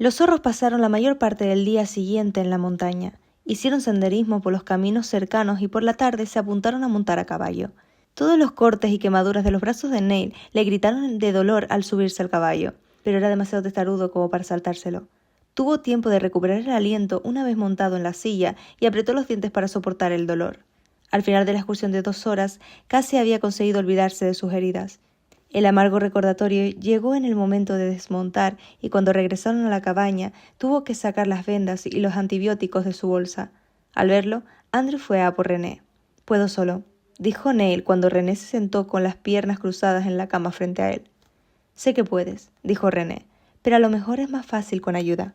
Los zorros pasaron la mayor parte del día siguiente en la montaña. Hicieron senderismo por los caminos cercanos y por la tarde se apuntaron a montar a caballo. Todos los cortes y quemaduras de los brazos de Neil le gritaron de dolor al subirse al caballo, pero era demasiado testarudo como para saltárselo. Tuvo tiempo de recuperar el aliento una vez montado en la silla y apretó los dientes para soportar el dolor. Al final de la excursión de 2 horas, casi había conseguido olvidarse de sus heridas. El amargo recordatorio llegó en el momento de desmontar y cuando regresaron a la cabaña tuvo que sacar las vendas y los antibióticos de su bolsa. Al verlo, Andrew fue a por René. «Puedo solo», dijo Neil cuando René se sentó con las piernas cruzadas en la cama frente a él. «Sé que puedes», dijo René, «pero a lo mejor es más fácil con ayuda».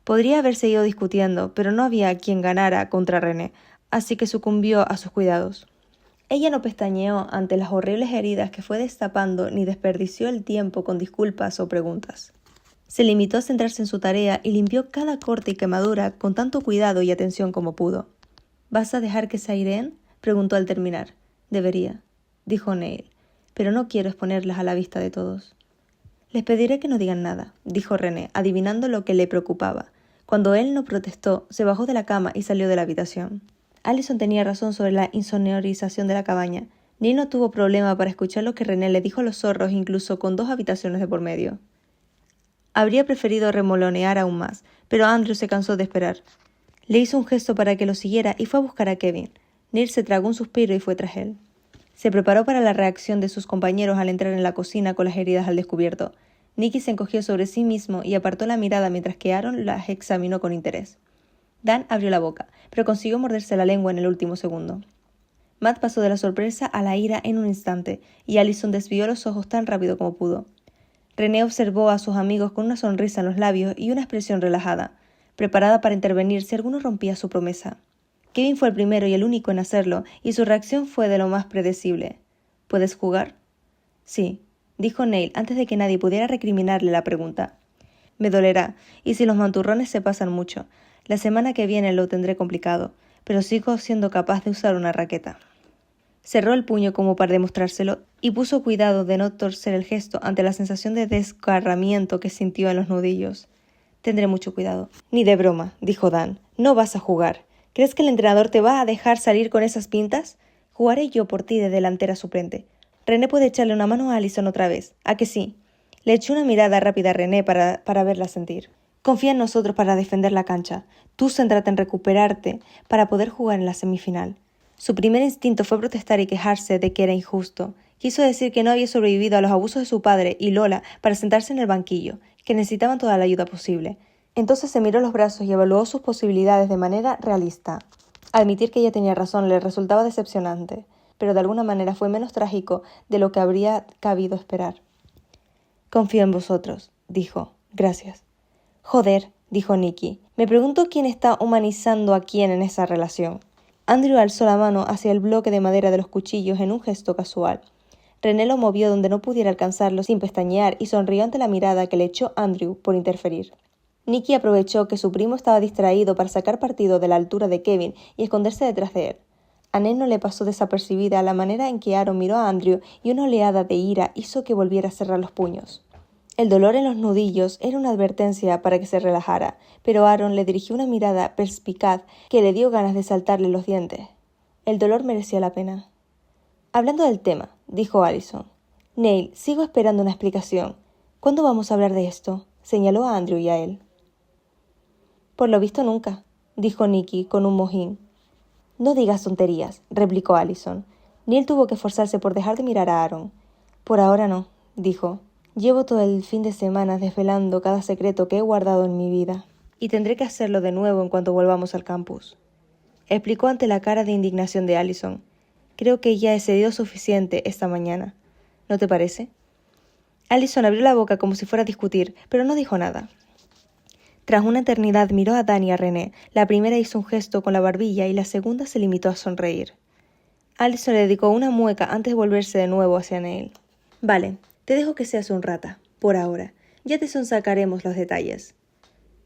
Podría haber seguido discutiendo, pero no había quien ganara contra René, así que sucumbió a sus cuidados. Ella no pestañeó ante las horribles heridas que fue destapando ni desperdició el tiempo con disculpas o preguntas. Se limitó a centrarse en su tarea y limpió cada corte y quemadura con tanto cuidado y atención como pudo. «¿Vas a dejar que se aireen?», preguntó al terminar. «Debería», dijo Neil, «pero no quiero exponerlas a la vista de todos». «Les pediré que no digan nada», dijo René, adivinando lo que le preocupaba. Cuando él no protestó, se bajó de la cama y salió de la habitación. Allison tenía razón sobre la insonorización de la cabaña. Neil no tuvo problema para escuchar lo que René le dijo a los zorros, incluso con 2 habitaciones de por medio. Habría preferido remolonear aún más, pero Andrew se cansó de esperar. Le hizo un gesto para que lo siguiera y fue a buscar a Kevin. Neil se tragó un suspiro y fue tras él. Se preparó para la reacción de sus compañeros al entrar en la cocina con las heridas al descubierto. Nicky se encogió sobre sí mismo y apartó la mirada mientras que Aaron las examinó con interés. Dan abrió la boca, pero consiguió morderse la lengua en el último segundo. Matt pasó de la sorpresa a la ira en un instante, y Allison desvió los ojos tan rápido como pudo. René observó a sus amigos con una sonrisa en los labios y una expresión relajada, preparada para intervenir si alguno rompía su promesa. Kevin fue el primero y el único en hacerlo, y su reacción fue de lo más predecible. «¿Puedes jugar?» «Sí», dijo Neil antes de que nadie pudiera recriminarle la pregunta. «Me dolerá, y si los manturrones se pasan mucho. La semana que viene lo tendré complicado, pero sigo siendo capaz de usar una raqueta». Cerró el puño como para demostrárselo y puso cuidado de no torcer el gesto ante la sensación de desgarramiento que sintió en los nudillos. «Tendré mucho cuidado». «Ni de broma», dijo Dan. «No vas a jugar. ¿Crees que el entrenador te va a dejar salir con esas pintas? Jugaré yo por ti de delantera suplente. René puede echarle una mano a Allison otra vez. ¿A que sí?» Le echó una mirada rápida a René para verla sentir. «Confía en nosotros para defender la cancha. Tú céntrate en recuperarte para poder jugar en la semifinal». Su primer instinto fue protestar y quejarse de que era injusto. Quiso decir que no había sobrevivido a los abusos de su padre y Lola para sentarse en el banquillo, que necesitaban toda la ayuda posible. Entonces se miró los brazos y evaluó sus posibilidades de manera realista. Admitir que ella tenía razón le resultaba decepcionante, pero de alguna manera fue menos trágico de lo que habría cabido esperar. «Confío en vosotros», dijo. «Gracias». «Joder», dijo Nicky. «Me pregunto quién está humanizando a quién en esa relación». Andrew alzó la mano hacia el bloque de madera de los cuchillos en un gesto casual. René lo movió donde no pudiera alcanzarlo sin pestañear y sonrió ante la mirada que le echó Andrew por interferir. Nicky aprovechó que su primo estaba distraído para sacar partido de la altura de Kevin y esconderse detrás de él. A Ned no le pasó desapercibida la manera en que Aaron miró a Andrew y una oleada de ira hizo que volviera a cerrar los puños. El dolor en los nudillos era una advertencia para que se relajara, pero Aaron le dirigió una mirada perspicaz que le dio ganas de saltarle los dientes. El dolor merecía la pena. «Hablando del tema», dijo Allison. «Neil, sigo esperando una explicación. ¿Cuándo vamos a hablar de esto?», señaló a Andrew y a él. «Por lo visto nunca», dijo Nicky con un mojín. «No digas tonterías», replicó Allison. Neil tuvo que esforzarse por dejar de mirar a Aaron. «Por ahora no», dijo. «Llevo todo el fin de semana desvelando cada secreto que he guardado en mi vida, y tendré que hacerlo de nuevo en cuanto volvamos al campus», explicó ante la cara de indignación de Allison. «Creo que ya he cedido suficiente esta mañana. ¿No te parece?» Allison abrió la boca como si fuera a discutir, pero no dijo nada. Tras una eternidad miró a Dan y a René. La primera hizo un gesto con la barbilla y la segunda se limitó a sonreír. Allison le dedicó una mueca antes de volverse de nuevo hacia Neil. «Vale, te dejo que seas un rata, por ahora. Ya te sonsacaremos los detalles».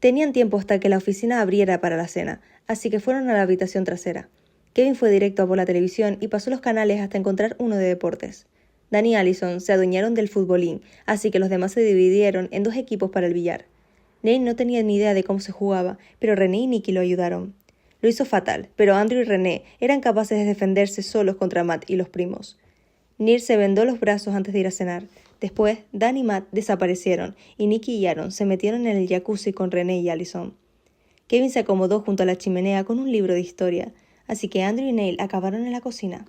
Tenían tiempo hasta que la oficina abriera para la cena, así que fueron a la habitación trasera. Kevin fue directo a por la televisión y pasó los canales hasta encontrar uno de deportes. Dan y Allison se adueñaron del futbolín, así que los demás se dividieron en 2 equipos para el billar. Neil no tenía ni idea de cómo se jugaba, pero René y Nicky lo ayudaron. Lo hizo fatal, pero Andrew y René eran capaces de defenderse solos contra Matt y los primos. Neil se vendó los brazos antes de ir a cenar. Después, Dan y Matt desaparecieron y Nicky y Aaron se metieron en el jacuzzi con René y Allison. Kevin se acomodó junto a la chimenea con un libro de historia, así que Andrew y Neil acabaron en la cocina.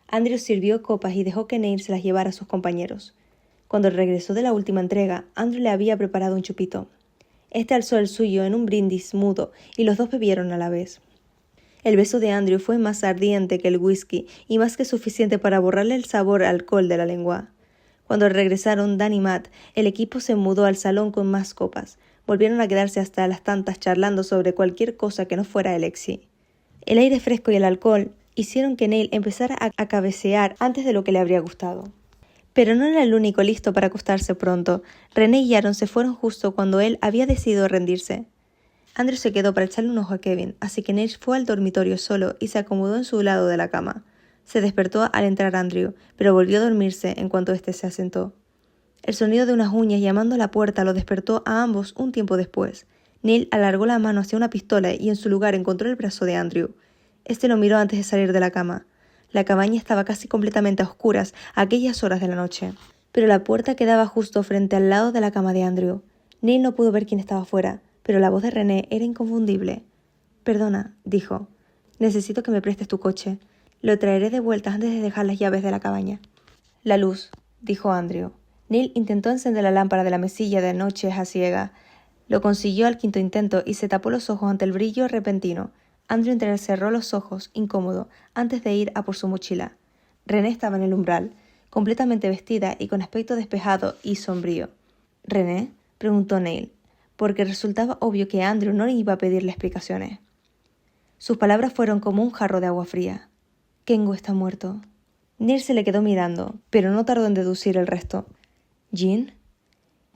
Andrew sirvió copas y dejó que Neil se las llevara a sus compañeros. Cuando regresó de la última entrega, Andrew le había preparado un chupito. Este alzó el suyo en un brindis mudo y los dos bebieron a la vez. El beso de Andrew fue más ardiente que el whisky y más que suficiente para borrarle el sabor a alcohol de la lengua. Cuando regresaron Dan y Matt, el equipo se mudó al salón con más copas. Volvieron a quedarse hasta las tantas charlando sobre cualquier cosa que no fuera Alexei. El aire fresco y el alcohol hicieron que Neil empezara a cabecear antes de lo que le habría gustado. Pero no era el único listo para acostarse pronto. René y Aaron se fueron justo cuando él había decidido rendirse. Andrew se quedó para echarle un ojo a Kevin, así que Neil fue al dormitorio solo y se acomodó en su lado de la cama. Se despertó al entrar Andrew, pero volvió a dormirse en cuanto éste se asentó. El sonido de unas uñas llamando a la puerta lo despertó a ambos un tiempo después. Neil alargó la mano hacia una pistola y en su lugar encontró el brazo de Andrew. Este lo miró antes de salir de la cama. La cabaña estaba casi completamente a oscuras a aquellas horas de la noche, pero la puerta quedaba justo frente al lado de la cama de Andrew. Neil no pudo ver quién estaba fuera, pero la voz de René era inconfundible. «Perdona», dijo. «Necesito que me prestes tu coche. Lo traeré de vuelta antes de dejar las llaves de la cabaña». «La luz», dijo Andrew. Neil intentó encender la lámpara de la mesilla de noche a ciega. Lo consiguió al quinto intento y se tapó los ojos ante el brillo repentino. Andrew entrecerró los ojos, incómodo, antes de ir a por su mochila. René estaba en el umbral, completamente vestida y con aspecto despejado y sombrío. «¿René?», preguntó Neil, porque resultaba obvio que Andrew no le iba a pedirle explicaciones. Sus palabras fueron como un jarro de agua fría. «Kengo está muerto». Neil se le quedó mirando, pero no tardó en deducir el resto. «¿Jean?»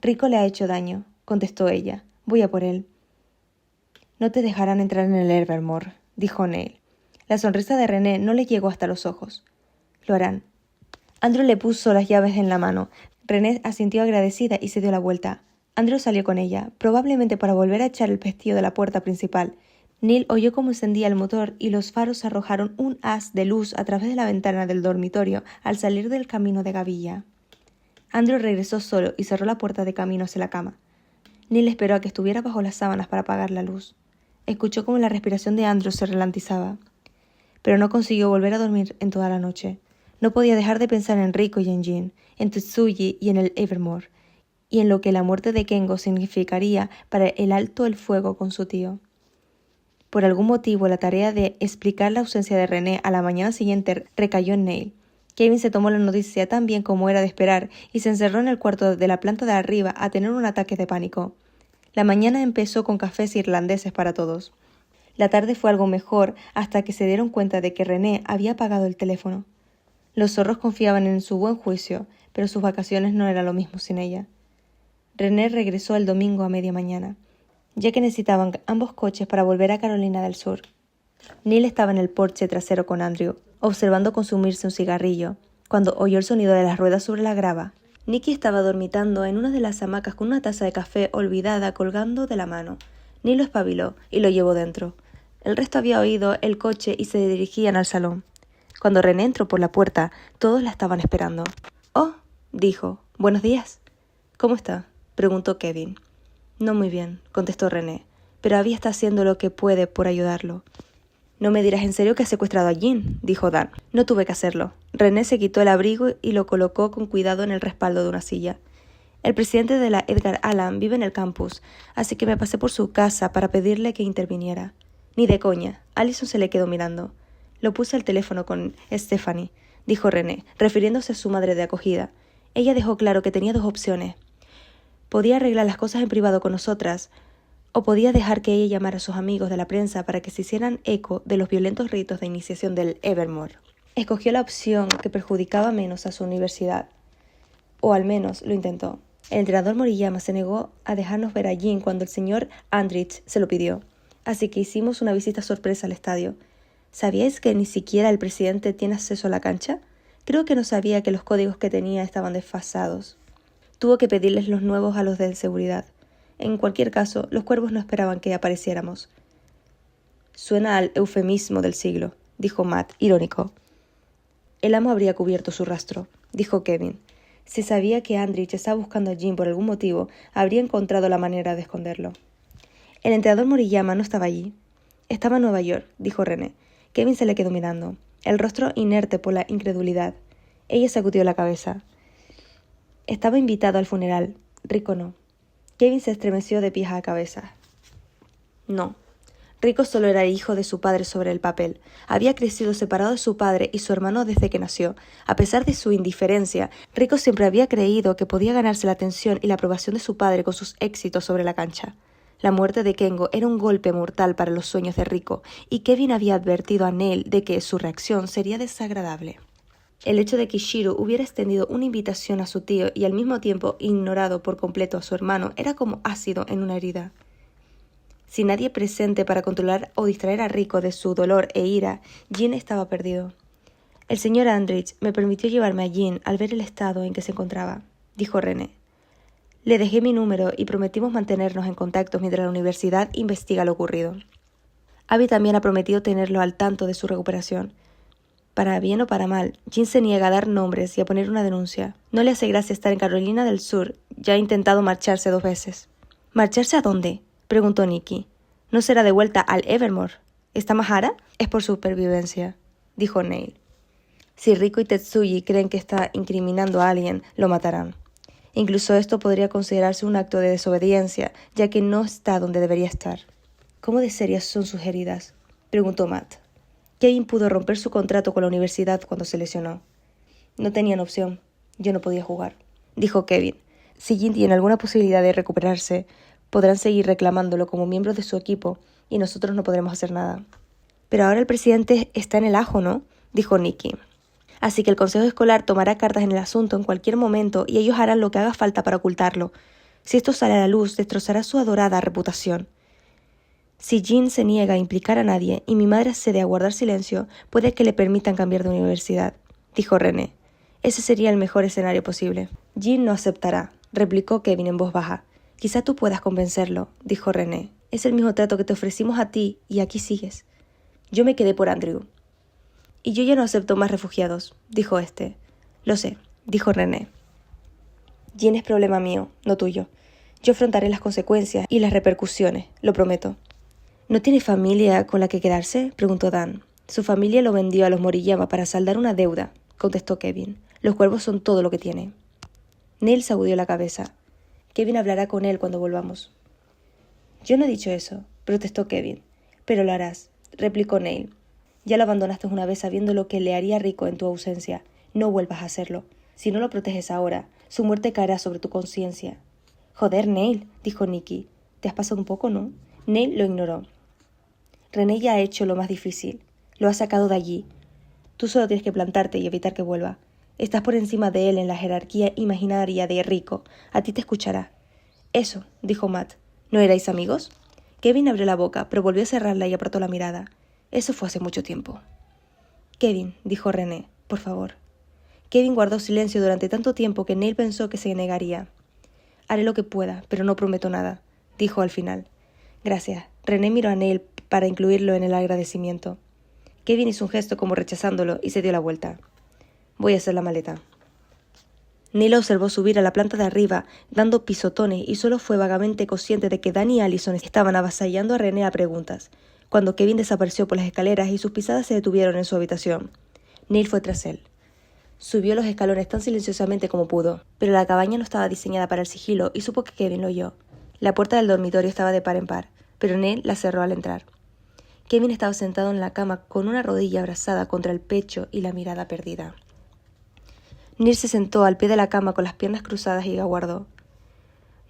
«Rico le ha hecho daño», contestó ella. «Voy a por él». «No te dejarán entrar en el Evermore», dijo Neil. La sonrisa de René no le llegó hasta los ojos. «Lo harán». Andrew le puso las llaves en la mano. René asintió agradecida y se dio la vuelta. Andrew salió con ella, probablemente para volver a echar el pestillo de la puerta principal. Neil oyó cómo encendía el motor y los faros arrojaron un haz de luz a través de la ventana del dormitorio al salir del camino de gavilla. Andrew regresó solo y cerró la puerta de camino hacia la cama. Neil esperó a que estuviera bajo las sábanas para apagar la luz. Escuchó cómo la respiración de Andrew se ralentizaba, pero no consiguió volver a dormir en toda la noche. No podía dejar de pensar en Rico y en Jean, en Tetsuji y en el Evermore, y en lo que la muerte de Kengo significaría para el alto el fuego con su tío. Por algún motivo, la tarea de explicar la ausencia de René a la mañana siguiente recayó en Neil. Kevin se tomó la noticia tan bien como era de esperar y se encerró en el cuarto de la planta de arriba a tener un ataque de pánico. La mañana empezó con cafés irlandeses para todos. La tarde fue algo mejor hasta que se dieron cuenta de que René había apagado el teléfono. Los zorros confiaban en su buen juicio, pero sus vacaciones no eran lo mismo sin ella. René regresó el domingo a media mañana, ya que necesitaban ambos coches para volver a Carolina del Sur. Neil estaba en el porche trasero con Andrew, observando consumirse un cigarrillo, cuando oyó el sonido de las ruedas sobre la grava. Nicky estaba dormitando en una de las hamacas con una taza de café olvidada colgando de la mano. Neil lo espabiló y lo llevó dentro. El resto había oído el coche y se dirigían al salón. Cuando René entró por la puerta, todos la estaban esperando. «Oh», dijo. «Buenos días». «¿Cómo está?», preguntó Kevin. «No muy bien», contestó René, «pero Abby está haciendo lo que puede por ayudarlo». «No me dirás en serio que has secuestrado a Jean», dijo Dan. «No tuve que hacerlo». René se quitó el abrigo y lo colocó con cuidado en el respaldo de una silla. «El presidente de la Edgar Allan vive en el campus, así que me pasé por su casa para pedirle que interviniera». «Ni de coña». Allison se le quedó mirando. «Lo puse al teléfono con Stephanie», dijo René, refiriéndose a su madre de acogida. Ella dejó claro que tenía dos opciones. Podía arreglar las cosas en privado con nosotras, o podía dejar que ella llamara a sus amigos de la prensa para que se hicieran eco de los violentos ritos de iniciación del Evermore. Escogió la opción que perjudicaba menos a su universidad. O al menos lo intentó. El entrenador Moriyama se negó a dejarnos ver a Jean cuando el señor Andrich se lo pidió. Así que hicimos una visita sorpresa al estadio. ¿Sabíais que ni siquiera el presidente tiene acceso a la cancha? Creo que no sabía que los códigos que tenía estaban desfasados. Tuvo que pedirles los nuevos a los de seguridad. En cualquier caso, los cuervos no esperaban que apareciéramos. Suena al eufemismo del siglo, dijo Matt, irónico. El amo habría cubierto su rastro, dijo Kevin. Si sabía que Andrich estaba buscando a Jim por algún motivo, habría encontrado la manera de esconderlo. El entrenador Moriyama no estaba allí. Estaba en Nueva York, dijo René. Kevin se le quedó mirando, el rostro inerte por la incredulidad. Ella sacudió la cabeza. Estaba invitado al funeral. Rico no. Kevin se estremeció de pies a cabeza. No. Rico solo era hijo de su padre sobre el papel. Había crecido separado de su padre y su hermano desde que nació. A pesar de su indiferencia, Rico siempre había creído que podía ganarse la atención y la aprobación de su padre con sus éxitos sobre la cancha. La muerte de Kengo era un golpe mortal para los sueños de Rico, y Kevin había advertido a Neil de que su reacción sería desagradable. El hecho de que Shiro hubiera extendido una invitación a su tío y al mismo tiempo ignorado por completo a su hermano era como ácido en una herida. Sin nadie presente para controlar o distraer a Rico de su dolor e ira, Jin estaba perdido. El señor Andrich me permitió llevarme a Jin al ver el estado en que se encontraba, dijo René. Le dejé mi número y prometimos mantenernos en contacto mientras la universidad investiga lo ocurrido. Abby también ha prometido tenerlo al tanto de su recuperación. Para bien o para mal, Jin se niega a dar nombres y a poner una denuncia. No le hace gracia estar en Carolina del Sur. Ya ha intentado marcharse 2 veces. ¿Marcharse a dónde?, preguntó Nikki. ¿No será de vuelta al Evermore? ¿Está Mahara? Es por supervivencia, dijo Neil. Si Rico y Tetsuji creen que está incriminando a alguien, lo matarán. Incluso esto podría considerarse un acto de desobediencia, ya que no está donde debería estar. ¿Cómo de serias son sus heridas?, preguntó Matt. Kevin pudo romper su contrato con la universidad cuando se lesionó. No tenían opción. Yo no podía jugar, dijo Kevin. Si Jin tiene alguna posibilidad de recuperarse, podrán seguir reclamándolo como miembro de su equipo y nosotros no podremos hacer nada. Pero ahora el presidente está en el ajo, ¿no?, dijo Nikki. Así que el consejo escolar tomará cartas en el asunto en cualquier momento y ellos harán lo que haga falta para ocultarlo. Si esto sale a la luz, destrozará su adorada reputación. Si Jin se niega a implicar a nadie y mi madre accede a guardar silencio, puede que le permitan cambiar de universidad, dijo René. Ese sería el mejor escenario posible. Jin no aceptará, replicó Kevin en voz baja. Quizá tú puedas convencerlo, dijo René. Es el mismo trato que te ofrecimos a ti y aquí sigues. Yo me quedé por Andrew. Y yo ya no acepto más refugiados, dijo este. Lo sé, dijo René. Jin es problema mío, no tuyo. Yo afrontaré las consecuencias y las repercusiones, lo prometo. ¿No tiene familia con la que quedarse?, preguntó Dan. Su familia lo vendió a los Moriyama para saldar una deuda, contestó Kevin. Los cuervos son todo lo que tiene. Neil sacudió la cabeza. Kevin hablará con él cuando volvamos. Yo no he dicho eso, protestó Kevin. Pero lo harás, replicó Neil. Ya lo abandonaste una vez sabiendo lo que le haría Rico en tu ausencia. No vuelvas a hacerlo. Si no lo proteges ahora, su muerte caerá sobre tu conciencia. Joder, Neil, dijo Nikki. Te has pasado un poco, ¿no? Neil lo ignoró. René ya ha hecho lo más difícil. Lo ha sacado de allí. Tú solo tienes que plantarte y evitar que vuelva. Estás por encima de él en la jerarquía imaginaria de Rico. A ti te escuchará. Eso, dijo Matt. ¿No erais amigos? Kevin abrió la boca, pero volvió a cerrarla y apretó la mirada. Eso fue hace mucho tiempo. Kevin, dijo René, por favor. Kevin guardó silencio durante tanto tiempo que Neil pensó que se negaría. Haré lo que pueda, pero no prometo nada, dijo al final. Gracias. René miró a Neil para incluirlo en el agradecimiento. Kevin hizo un gesto como rechazándolo y se dio la vuelta. Voy a hacer la maleta. Neil observó subir a la planta de arriba, dando pisotones, y solo fue vagamente consciente de que Dan y Allison estaban avasallando a René a preguntas, cuando Kevin desapareció por las escaleras y sus pisadas se detuvieron en su habitación. Neil fue tras él. Subió los escalones tan silenciosamente como pudo, pero la cabaña no estaba diseñada para el sigilo y supo que Kevin lo oyó. La puerta del dormitorio estaba de par en par, pero Neil la cerró al entrar. Kevin estaba sentado en la cama con una rodilla abrazada contra el pecho y la mirada perdida. Neil se sentó al pie de la cama con las piernas cruzadas y aguardó.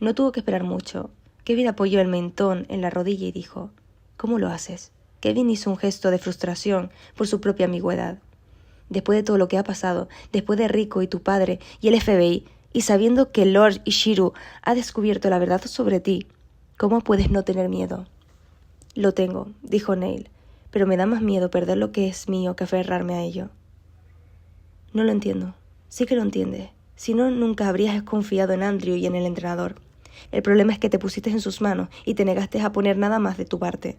No tuvo que esperar mucho. Kevin apoyó el mentón en la rodilla y dijo, ¿cómo lo haces? Kevin hizo un gesto de frustración por su propia ambigüedad. Después de todo lo que ha pasado, después de Rico y tu padre y el FBI, y sabiendo que Lord Ishiru ha descubierto la verdad sobre ti, ¿cómo puedes no tener miedo? Lo tengo, dijo Neil, pero me da más miedo perder lo que es mío que aferrarme a ello. No lo entiendo. Sí que lo entiendes. Si no, nunca habrías confiado en Andrew y en el entrenador. El problema es que te pusiste en sus manos y te negaste a poner nada más de tu parte.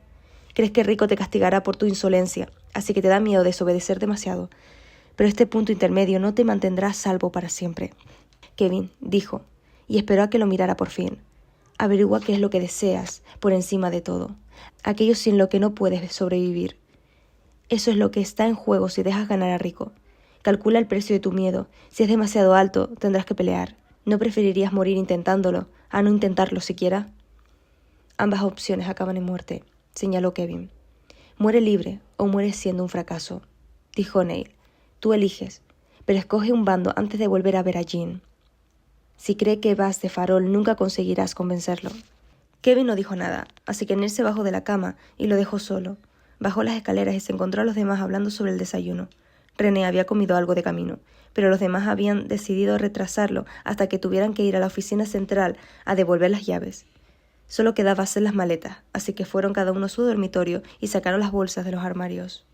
Crees que Rico te castigará por tu insolencia, así que te da miedo desobedecer demasiado. Pero este punto intermedio no te mantendrá a salvo para siempre. Kevin dijo, y esperó a que lo mirara por fin. Averigua qué es lo que deseas, por encima de todo. Aquello sin lo que no puedes sobrevivir. Eso es lo que está en juego si dejas ganar a Rico. Calcula el precio de tu miedo. Si es demasiado alto, tendrás que pelear. ¿No preferirías morir intentándolo, a no intentarlo siquiera? Ambas opciones acaban en muerte, señaló Kevin. Muere libre o mueres siendo un fracaso, dijo Neil. Tú eliges, pero escoge un bando antes de volver a ver a Jean. Si cree que vas de farol, nunca conseguirás convencerlo. Kevin no dijo nada, así que Neil se bajó de la cama y lo dejó solo. Bajó las escaleras y se encontró a los demás hablando sobre el desayuno. René había comido algo de camino, pero los demás habían decidido retrasarlo hasta que tuvieran que ir a la oficina central a devolver las llaves. Solo quedaba hacer las maletas, así que fueron cada uno a su dormitorio y sacaron las bolsas de los armarios.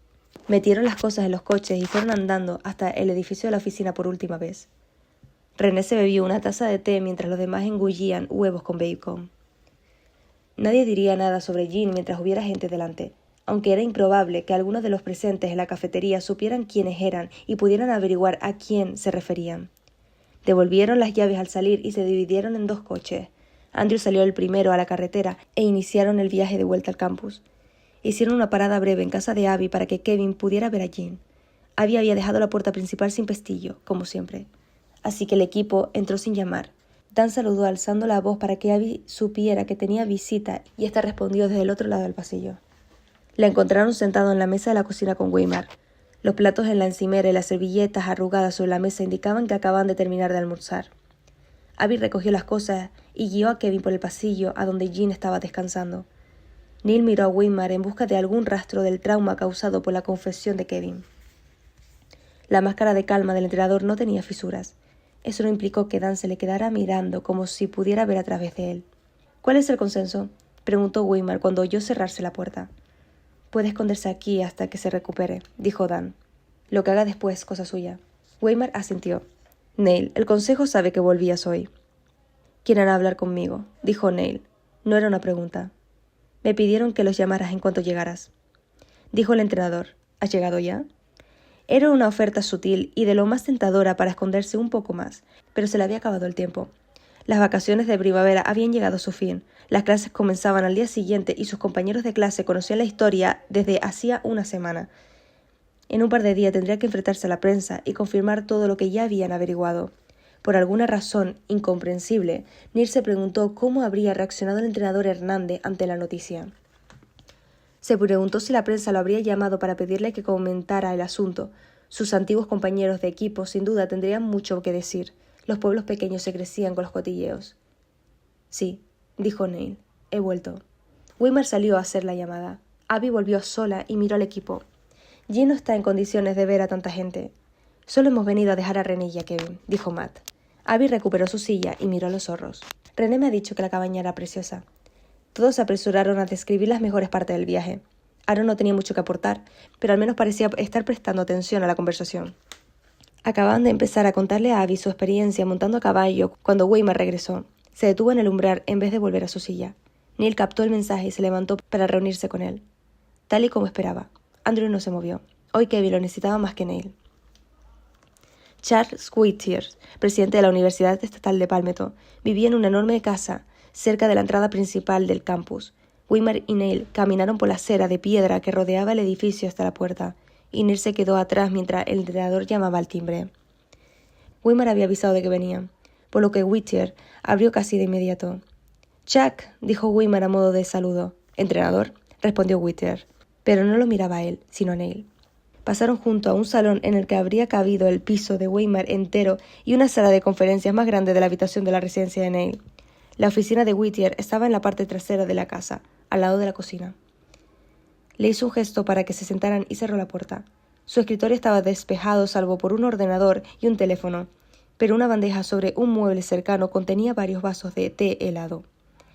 Metieron las cosas en los coches y fueron andando hasta el edificio de la oficina por última vez. René se bebió una taza de té mientras los demás engullían huevos con bacon. Nadie diría nada sobre Jean mientras hubiera gente delante, aunque era improbable que algunos de los presentes en la cafetería supieran quiénes eran y pudieran averiguar a quién se referían. Devolvieron las llaves al salir y se dividieron en 2 coches. Andrew salió el primero a la carretera e iniciaron el viaje de vuelta al campus. Hicieron una parada breve en casa de Abby para que Kevin pudiera ver a Jean. Abby había dejado la puerta principal sin pestillo, como siempre. Así que el equipo entró sin llamar. Dan saludó alzando la voz para que Abby supiera que tenía visita y ésta respondió desde el otro lado del pasillo. La encontraron sentado en la mesa de la cocina con Weimar. Los platos en la encimera y las servilletas arrugadas sobre la mesa indicaban que acababan de terminar de almorzar. Abby recogió las cosas y guió a Kevin por el pasillo a donde Jean estaba descansando. Neil miró a Weimar en busca de algún rastro del trauma causado por la confesión de Kevin. La máscara de calma del entrenador no tenía fisuras. Eso no implicó que Dan se le quedara mirando como si pudiera ver a través de él. ¿Cuál es el consenso?, preguntó Weimar cuando oyó cerrarse la puerta. Puede esconderse aquí hasta que se recupere, dijo Dan. Lo que haga después, cosa suya. Weimar asintió. Neil, el consejo sabe que volvías hoy. ¿Quieren hablar conmigo?, dijo Neil. No era una pregunta. Me pidieron que los llamaras en cuanto llegaras. Dijo el entrenador. ¿Has llegado ya? Era una oferta sutil y de lo más tentadora para esconderse un poco más, pero se le había acabado el tiempo. Las vacaciones de primavera habían llegado a su fin. Las clases comenzaban al día siguiente y sus compañeros de clase conocían la historia desde hacía una semana. En un par de días tendría que enfrentarse a la prensa y confirmar todo lo que ya habían averiguado. Por alguna razón incomprensible, Neil se preguntó cómo habría reaccionado el entrenador Hernández ante la noticia. Se preguntó si la prensa lo habría llamado para pedirle que comentara el asunto. Sus antiguos compañeros de equipo sin duda tendrían mucho que decir. Los pueblos pequeños se crecían con los cotilleos. Sí, dijo Neil. He vuelto. Weimar salió a hacer la llamada. Abby volvió sola y miró al equipo. Jean no está en condiciones de ver a tanta gente. Solo hemos venido a dejar a René y a Kevin, dijo Matt. Abby recuperó su silla y miró a los zorros. René me ha dicho que la cabaña era preciosa. Todos se apresuraron a describir las mejores partes del viaje. Aaron no tenía mucho que aportar, pero al menos parecía estar prestando atención a la conversación. Acababan de empezar a contarle a Abby su experiencia montando a caballo cuando Weimar regresó. Se detuvo en el umbral en vez de volver a su silla. Neil captó el mensaje y se levantó para reunirse con él. Tal y como esperaba. Andrew no se movió. Hoy Kevin lo necesitaba más que Neil. Charles Whittier, presidente de la Universidad Estatal de Palmetto, vivía en una enorme casa cerca de la entrada principal del campus. Weimar y Neil caminaron por la acera de piedra que rodeaba el edificio hasta la puerta, y Neil se quedó atrás mientras el entrenador llamaba al timbre. Weimar había avisado de que venían, por lo que Whittier abrió casi de inmediato. «Jack», dijo Weimar a modo de saludo. «¿Entrenador?», respondió Whittier, pero no lo miraba a él, sino a Neil. Pasaron junto a un salón en el que habría cabido el piso de Weimar entero y una sala de conferencias más grande de la habitación de la residencia de Neil. La oficina de Whittier estaba en la parte trasera de la casa, al lado de la cocina. Le hizo un gesto para que se sentaran y cerró la puerta. Su escritorio estaba despejado salvo por un ordenador y un teléfono, pero una bandeja sobre un mueble cercano contenía varios vasos de té helado.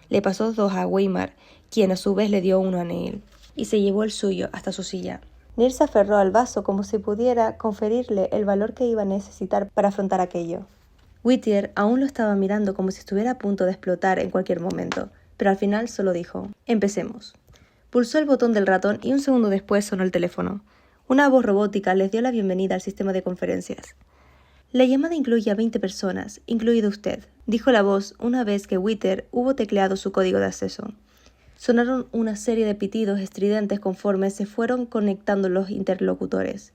Le pasó 2 a Weimar, quien a su vez le dio uno a Neil, y se llevó el suyo hasta su silla. Neil se aferró al vaso como si pudiera conferirle el valor que iba a necesitar para afrontar aquello. Whittier aún lo estaba mirando como si estuviera a punto de explotar en cualquier momento, pero al final solo dijo: «Empecemos». Pulsó el botón del ratón y un segundo después sonó el teléfono. Una voz robótica les dio la bienvenida al sistema de conferencias. «La llamada incluye a 20 personas, incluido usted», dijo la voz una vez que Whittier hubo tecleado su código de acceso. Sonaron una serie de pitidos estridentes conforme se fueron conectando los interlocutores.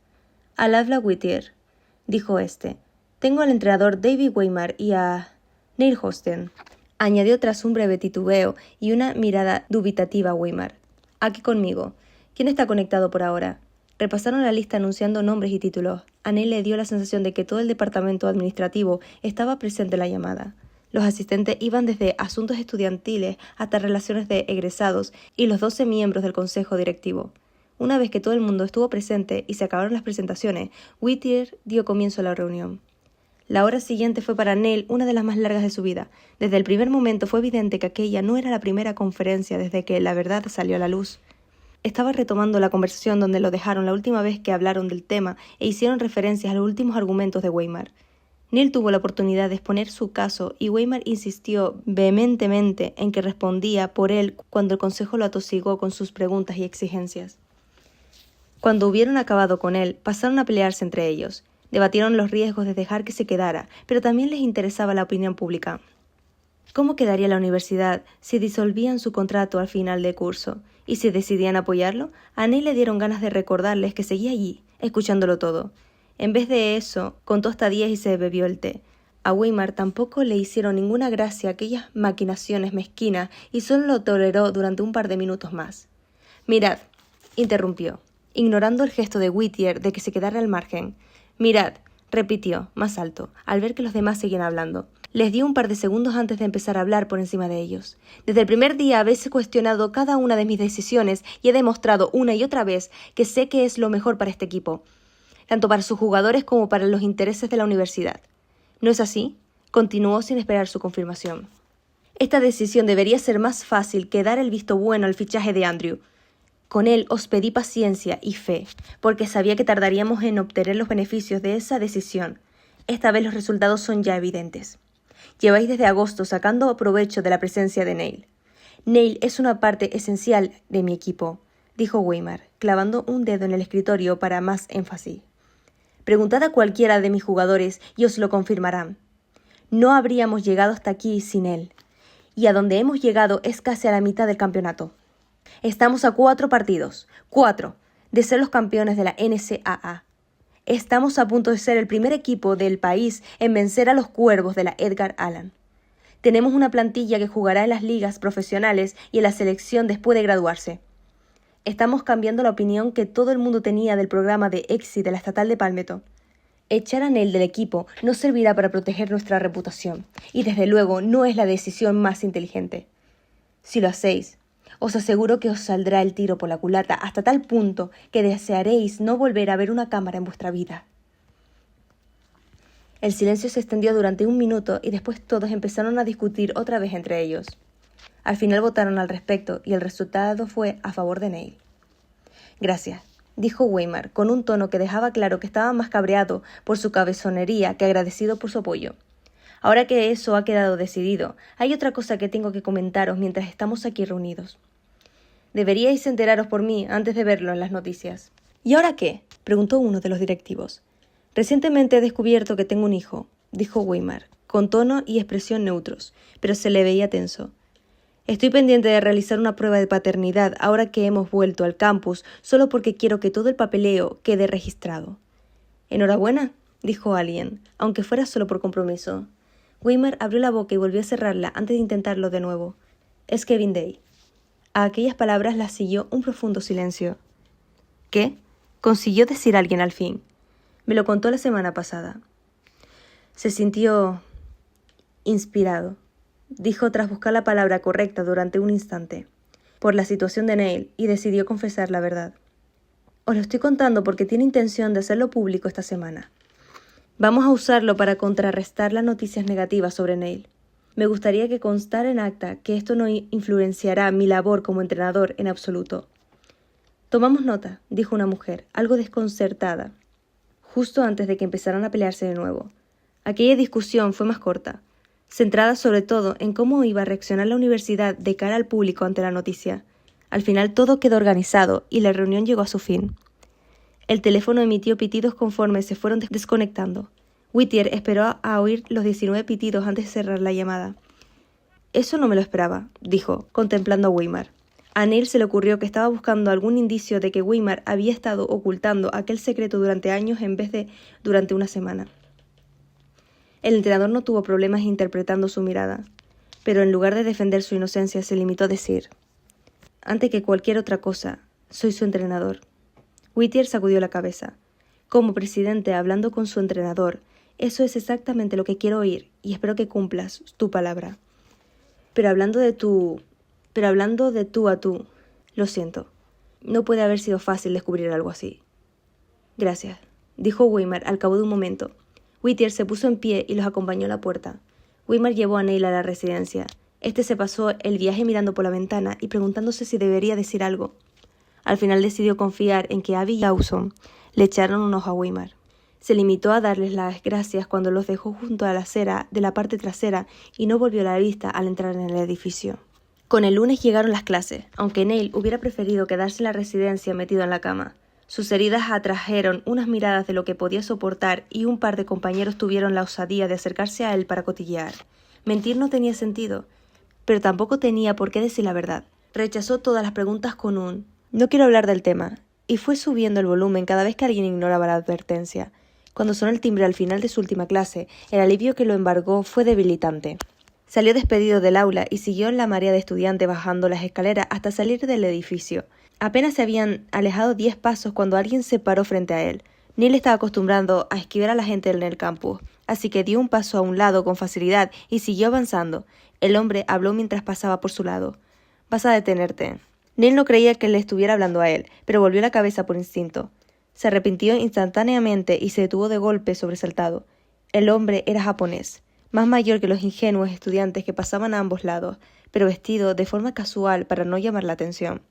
«Al habla Whittier», dijo este. «Tengo al entrenador David Weimar y a Neil Hosten», añadió tras un breve titubeo y una mirada dubitativa a Weimar. «Aquí conmigo. ¿Quién está conectado por ahora?» Repasaron la lista anunciando nombres y títulos. A Neil le dio la sensación de que todo el departamento administrativo estaba presente en la llamada. Los asistentes iban desde asuntos estudiantiles hasta relaciones de egresados y los 12 miembros del consejo directivo. Una vez que todo el mundo estuvo presente y se acabaron las presentaciones, Whittier dio comienzo a la reunión. La hora siguiente fue para Neil una de las más largas de su vida. Desde el primer momento fue evidente que aquella no era la primera conferencia desde que la verdad salió a la luz. Estaba retomando la conversación donde lo dejaron la última vez que hablaron del tema e hicieron referencias a los últimos argumentos de Weimar. Neil tuvo la oportunidad de exponer su caso y Weimar insistió vehementemente en que respondía por él cuando el consejo lo atosigó con sus preguntas y exigencias. Cuando hubieron acabado con él, pasaron a pelearse entre ellos. Debatieron los riesgos de dejar que se quedara, pero también les interesaba la opinión pública. ¿Cómo quedaría la universidad si disolvían su contrato al final del curso? ¿Y si decidían apoyarlo? A Neil le dieron ganas de recordarles que seguía allí, escuchándolo todo. En vez de eso, contó hasta 10 y se bebió el té. A Weimar tampoco le hicieron ninguna gracia aquellas maquinaciones mezquinas y solo lo toleró durante un par de minutos más. «Mirad», interrumpió, ignorando el gesto de Whittier de que se quedara al margen. «Mirad», repitió, más alto, al ver que los demás seguían hablando. Les dio un par de segundos antes de empezar a hablar por encima de ellos. «Desde el primer día habéis cuestionado cada una de mis decisiones y he demostrado una y otra vez que sé que es lo mejor para este equipo, tanto para sus jugadores como para los intereses de la universidad. ¿No es así?», continuó sin esperar su confirmación. «Esta decisión debería ser más fácil que dar el visto bueno al fichaje de Andrew. Con él os pedí paciencia y fe, porque sabía que tardaríamos en obtener los beneficios de esa decisión. Esta vez los resultados son ya evidentes. Lleváis desde agosto sacando provecho de la presencia de Neil. Neil es una parte esencial de mi equipo», dijo Weimar, clavando un dedo en el escritorio para más énfasis. «Preguntad a cualquiera de mis jugadores y os lo confirmarán. No habríamos llegado hasta aquí sin él. Y a donde hemos llegado es casi a la mitad del campeonato. Estamos a 4 partidos, 4, de ser los campeones de la NCAA. Estamos a punto de ser el primer equipo del país en vencer a los Cuervos de la Edgar Allan. Tenemos una plantilla que jugará en las ligas profesionales y en la selección después de graduarse. Estamos cambiando la opinión que todo el mundo tenía del programa de EXI de la estatal de Palmetto. Echar a Neil del equipo no servirá para proteger nuestra reputación, y desde luego no es la decisión más inteligente. Si lo hacéis, os aseguro que os saldrá el tiro por la culata hasta tal punto que desearéis no volver a ver una cámara en vuestra vida». El silencio se extendió durante 1 minuto y después todos empezaron a discutir otra vez entre ellos. Al final votaron al respecto y el resultado fue a favor de Neil. «Gracias», dijo Weimar, con un tono que dejaba claro que estaba más cabreado por su cabezonería que agradecido por su apoyo. «Ahora que eso ha quedado decidido, hay otra cosa que tengo que comentaros mientras estamos aquí reunidos. Deberíais enteraros por mí antes de verlo en las noticias». «¿Y ahora qué?», preguntó uno de los directivos. «Recientemente he descubierto que tengo un hijo», dijo Weimar, con tono y expresión neutros, pero se le veía tenso. «Estoy pendiente de realizar una prueba de paternidad ahora que hemos vuelto al campus, solo porque quiero que todo el papeleo quede registrado». «Enhorabuena», dijo alguien, aunque fuera solo por compromiso. Weimar abrió la boca y volvió a cerrarla antes de intentarlo de nuevo. «Es Kevin Day». A aquellas palabras las siguió un profundo silencio. «¿Qué?», consiguió decir alguien al fin. «Me lo contó la semana pasada». Se sintió inspirado, dijo tras buscar la palabra correcta durante un instante, por la situación de Neil, y decidió confesar la verdad. «Os lo estoy contando porque tiene intención de hacerlo público esta semana. Vamos a usarlo para contrarrestar las noticias negativas sobre Neil. Me gustaría que constara en acta que esto no influenciará mi labor como entrenador en absoluto». «Tomamos nota», dijo una mujer, algo desconcertada, justo antes de que empezaran a pelearse de nuevo. Aquella discusión fue más corta, centrada sobre todo en cómo iba a reaccionar la universidad de cara al público ante la noticia. Al final todo quedó organizado y la reunión llegó a su fin. El teléfono emitió pitidos conforme se fueron desconectando. Whittier esperó a oír los 19 pitidos antes de cerrar la llamada. «Eso no me lo esperaba», dijo, contemplando a Weimar. A Neil se le ocurrió que estaba buscando algún indicio de que Weimar había estado ocultando aquel secreto durante años en vez de durante una semana. El entrenador no tuvo problemas interpretando su mirada, pero en lugar de defender su inocencia se limitó a decir: «Antes que cualquier otra cosa, soy su entrenador». Whittier sacudió la cabeza. «Como presidente hablando con su entrenador, eso es exactamente lo que quiero oír y espero que cumplas tu palabra. Pero hablando de tú a tú, lo siento. No puede haber sido fácil descubrir algo así». «Gracias», dijo Weimar al cabo de un momento. Whittier se puso en pie y los acompañó a la puerta. Weimar llevó a Neil a la residencia. Este se pasó el viaje mirando por la ventana y preguntándose si debería decir algo. Al final decidió confiar en que Abby y Lawson le echaron un ojo a Weimar. Se limitó a darles las gracias cuando los dejó junto a la acera de la parte trasera y no volvió la vista al entrar en el edificio. Con el lunes llegaron las clases, aunque Neil hubiera preferido quedarse en la residencia metido en la cama. Sus heridas atrajeron unas miradas de lo que podía soportar y un par de compañeros tuvieron la osadía de acercarse a él para cotillear. Mentir no tenía sentido, pero tampoco tenía por qué decir la verdad. Rechazó todas las preguntas con un «no quiero hablar del tema», y fue subiendo el volumen cada vez que alguien ignoraba la advertencia. Cuando sonó el timbre al final de su última clase, el alivio que lo embargó fue debilitante. Salió despedido del aula y siguió en la marea de estudiantes bajando las escaleras hasta salir del edificio. Apenas se habían alejado 10 pasos cuando alguien se paró frente a él. Neil estaba acostumbrado a esquivar a la gente en el campus, así que dio un paso a un lado con facilidad y siguió avanzando. El hombre habló mientras pasaba por su lado. «Vas a detenerte». Neil no creía que le estuviera hablando a él, pero volvió la cabeza por instinto. Se arrepintió instantáneamente y se detuvo de golpe sobresaltado. El hombre era japonés, más mayor que los ingenuos estudiantes que pasaban a ambos lados, pero vestido de forma casual para no llamar la atención.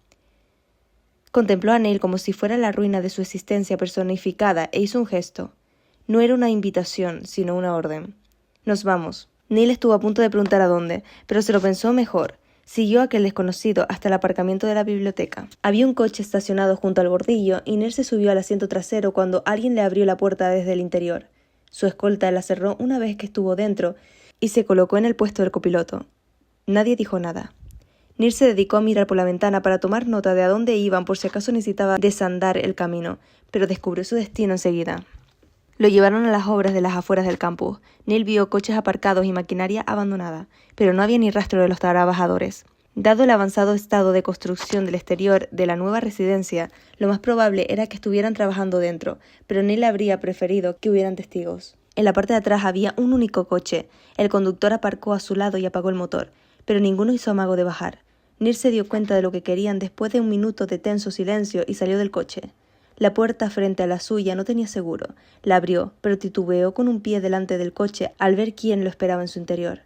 Contempló a Neil como si fuera la ruina de su existencia personificada e hizo un gesto. No era una invitación, sino una orden. «Nos vamos». Neil estuvo a punto de preguntar a dónde, pero se lo pensó mejor. Siguió a aquel desconocido hasta el aparcamiento de la biblioteca. Había un coche estacionado junto al bordillo y Neil se subió al asiento trasero cuando alguien le abrió la puerta desde el interior. Su escolta la cerró una vez que estuvo dentro y se colocó en el puesto del copiloto. Nadie dijo nada. Neil se dedicó a mirar por la ventana para tomar nota de a dónde iban por si acaso necesitaba desandar el camino, pero descubrió su destino enseguida. Lo llevaron a las obras de las afueras del campus. Neil vio coches aparcados y maquinaria abandonada, pero no había ni rastro de los trabajadores. Dado el avanzado estado de construcción del exterior de la nueva residencia, lo más probable era que estuvieran trabajando dentro, pero Neil habría preferido que hubieran testigos. En la parte de atrás había un único coche. El conductor aparcó a su lado y apagó el motor, pero ninguno hizo amago de bajar. Neil se dio cuenta de lo que querían después de un minuto de tenso silencio y salió del coche. La puerta frente a la suya no tenía seguro. La abrió, pero titubeó con un pie delante del coche al ver quién lo esperaba en su interior.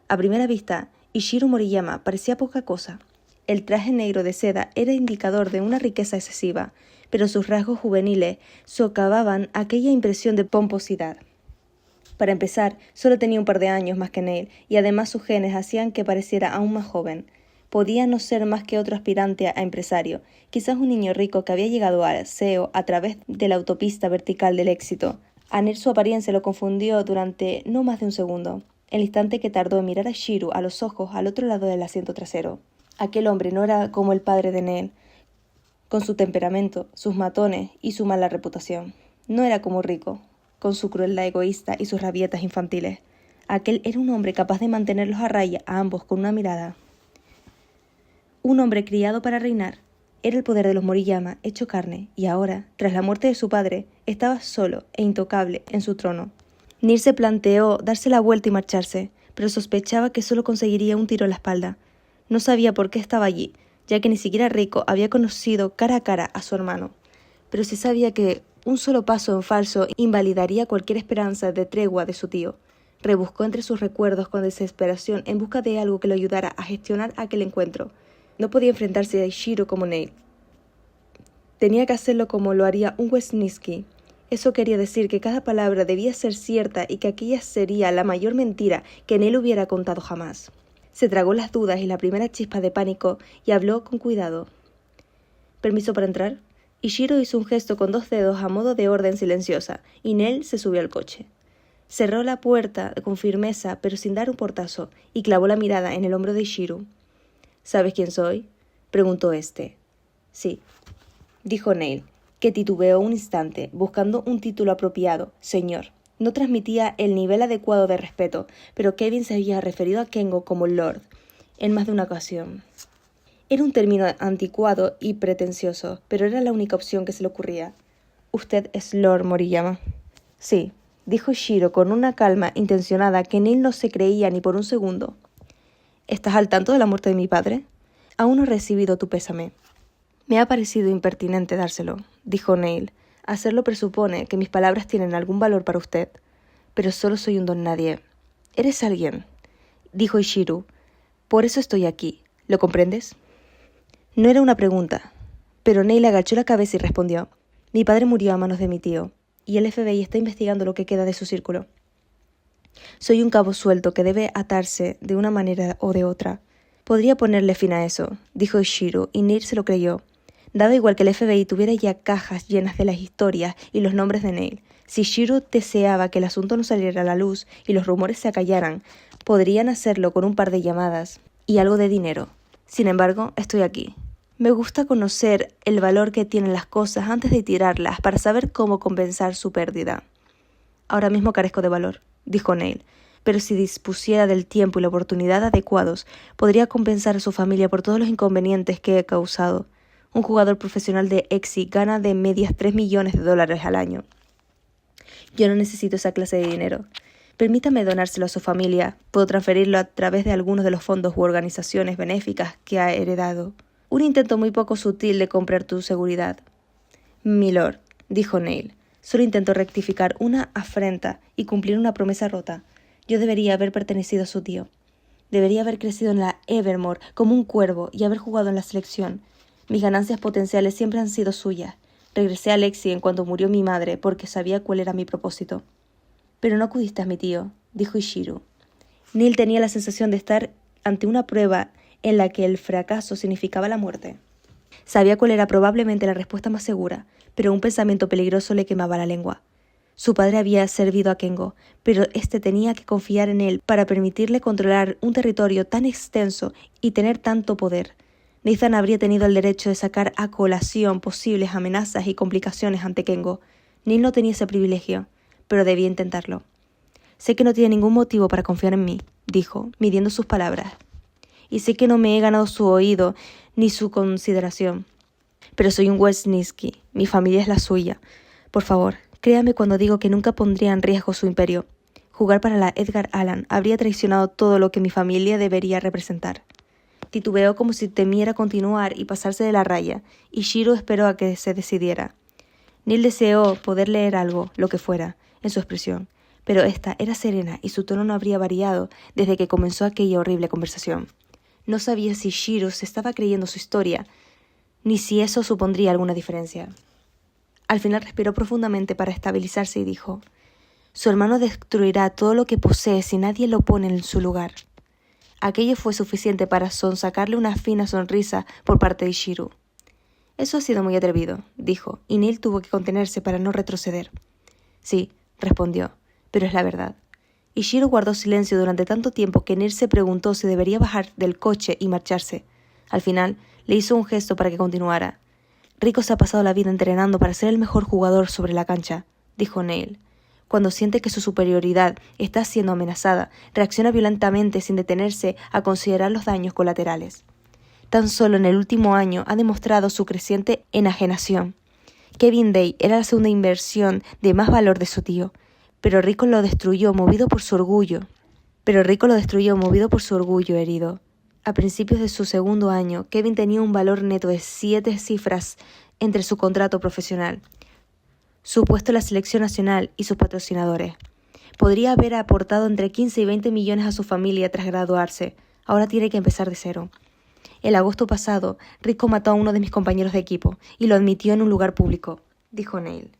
A primera vista, Ishiro Moriyama parecía poca cosa. El traje negro de seda era indicador de una riqueza excesiva, pero sus rasgos juveniles socavaban aquella impresión de pomposidad. Para empezar, solo tenía un par de años más que Neil, y además sus genes hacían que pareciera aún más joven. Podía no ser más que otro aspirante a empresario, quizás un niño rico que había llegado al SEO a través de la autopista vertical del éxito. A Neil su apariencia lo confundió durante no más de un segundo, el instante que tardó en mirar a Shiro a los ojos al otro lado del asiento trasero. Aquel hombre no era como el padre de Neil, con su temperamento, sus matones y su mala reputación. No era como Rico, con su crueldad egoísta y sus rabietas infantiles. Aquel era un hombre capaz de mantenerlos a raya a ambos con una mirada. Un hombre criado para reinar. Era el poder de los Moriyama hecho carne, y ahora, tras la muerte de su padre, estaba solo e intocable en su trono. Neil se planteó darse la vuelta y marcharse, pero sospechaba que solo conseguiría un tiro en la espalda. No sabía por qué estaba allí, ya que ni siquiera Rico había conocido cara a cara a su hermano. Pero sí sabía que un solo paso en falso invalidaría cualquier esperanza de tregua de su tío. Rebuscó entre sus recuerdos con desesperación en busca de algo que lo ayudara a gestionar aquel encuentro. No podía enfrentarse a Ishiro como Neil. Tenía que hacerlo como lo haría un Wisniewski. Eso quería decir que cada palabra debía ser cierta y que aquella sería la mayor mentira que Neil hubiera contado jamás. Se tragó las dudas y la primera chispa de pánico y habló con cuidado. ¿Permiso para entrar? Ishiro hizo un gesto con 2 dedos a modo de orden silenciosa, y Neil se subió al coche. Cerró la puerta con firmeza, pero sin dar un portazo, y clavó la mirada en el hombro de Ishiro. ¿Sabes quién soy?, preguntó éste. Sí, dijo Neil, que titubeó un instante, buscando un título apropiado. Señor. No transmitía el nivel adecuado de respeto, pero Kevin se había referido a Kengo como Lord en más de una ocasión. Era un término anticuado y pretencioso, pero era la única opción que se le ocurría. «Usted es Lord Moriyama». «Sí», dijo Shiro con una calma intencionada que Neil no se creía ni por un segundo. «¿Estás al tanto de la muerte de mi padre? Aún no he recibido tu pésame». «Me ha parecido impertinente dárselo», dijo Neil. «Hacerlo presupone que mis palabras tienen algún valor para usted. Pero solo soy un don nadie». «Eres alguien», dijo Ishiro. «Por eso estoy aquí. ¿Lo comprendes?» No era una pregunta, pero Neil agachó la cabeza y respondió. «Mi padre murió a manos de mi tío, y el FBI está investigando lo que queda de su círculo. Soy un cabo suelto que debe atarse de una manera o de otra. Podría ponerle fin a eso», dijo Ishiro, y Neil se lo creyó. Daba igual que el FBI tuviera ya cajas llenas de las historias y los nombres de Neil. Si Ishiro deseaba que el asunto no saliera a la luz y los rumores se acallaran, podrían hacerlo con un par de llamadas y algo de dinero. Sin embargo, estoy aquí. Me gusta conocer el valor que tienen las cosas antes de tirarlas para saber cómo compensar su pérdida. Ahora mismo carezco de valor, dijo Neil, pero si dispusiera del tiempo y la oportunidad adecuados, podría compensar a su familia por todos los inconvenientes que he causado. Un jugador profesional de Exi gana de medias $3 millones al año. Yo no necesito esa clase de dinero. Permítame donárselo a su familia. Puedo transferirlo a través de algunos de los fondos u organizaciones benéficas que ha heredado. Un intento muy poco sutil de comprar tu seguridad. Milord, dijo Neil, solo intento rectificar una afrenta y cumplir una promesa rota. Yo debería haber pertenecido a su tío. Debería haber crecido en la Evermore como un cuervo y haber jugado en la selección. Mis ganancias potenciales siempre han sido suyas. Regresé a Lexi en cuanto murió mi madre porque sabía cuál era mi propósito. Pero no acudiste a mi tío, dijo Ishiro. Neil tenía la sensación de estar ante una prueba en la que el fracaso significaba la muerte. Sabía cuál era probablemente la respuesta más segura, pero un pensamiento peligroso le quemaba la lengua. Su padre había servido a Kengo, pero éste tenía que confiar en él para permitirle controlar un territorio tan extenso y tener tanto poder. Nathan habría tenido el derecho de sacar a colación posibles amenazas y complicaciones ante Kengo. Neil no tenía ese privilegio, pero debía intentarlo. «Sé que no tiene ningún motivo para confiar en mí», dijo, midiendo sus palabras. «Y sé que no me he ganado su oído ni su consideración. Pero soy un Wesniewski. Mi familia es la suya. Por favor, créame cuando digo que nunca pondría en riesgo su imperio. Jugar para la Edgar Allan habría traicionado todo lo que mi familia debería representar». Titubeó como si temiera continuar y pasarse de la raya, y Shiro esperó a que se decidiera. Neil deseó poder leer algo, lo que fuera, en su expresión, pero esta era serena y su tono no habría variado desde que comenzó aquella horrible conversación. No sabía si Shiro se estaba creyendo su historia, ni si eso supondría alguna diferencia. Al final respiró profundamente para estabilizarse y dijo: «Su hermano destruirá todo lo que posee si nadie lo pone en su lugar». Aquello fue suficiente para sonsacarle una fina sonrisa por parte de Ishiro. «Eso ha sido muy atrevido», dijo, y Neil tuvo que contenerse para no retroceder. «Sí», respondió, «pero es la verdad». Ishiro guardó silencio durante tanto tiempo que Neil se preguntó si debería bajar del coche y marcharse. Al final, le hizo un gesto para que continuara. «Rico se ha pasado la vida entrenando para ser el mejor jugador sobre la cancha», dijo Neil. Cuando siente que su superioridad está siendo amenazada, reacciona violentamente sin detenerse a considerar los daños colaterales. Tan solo en el último año ha demostrado su creciente enajenación. Kevin Day era la segunda inversión de más valor de su tío, pero Rico lo destruyó movido por su orgullo herido. A principios de su segundo año, Kevin tenía un valor neto de 7 cifras entre su contrato profesional, su puesto en la selección nacional y sus patrocinadores. Podría haber aportado entre 15 y 20 millones a su familia tras graduarse. Ahora tiene que empezar de cero. El agosto pasado, Rico mató a uno de mis compañeros de equipo y lo admitió en un lugar público, dijo Neil.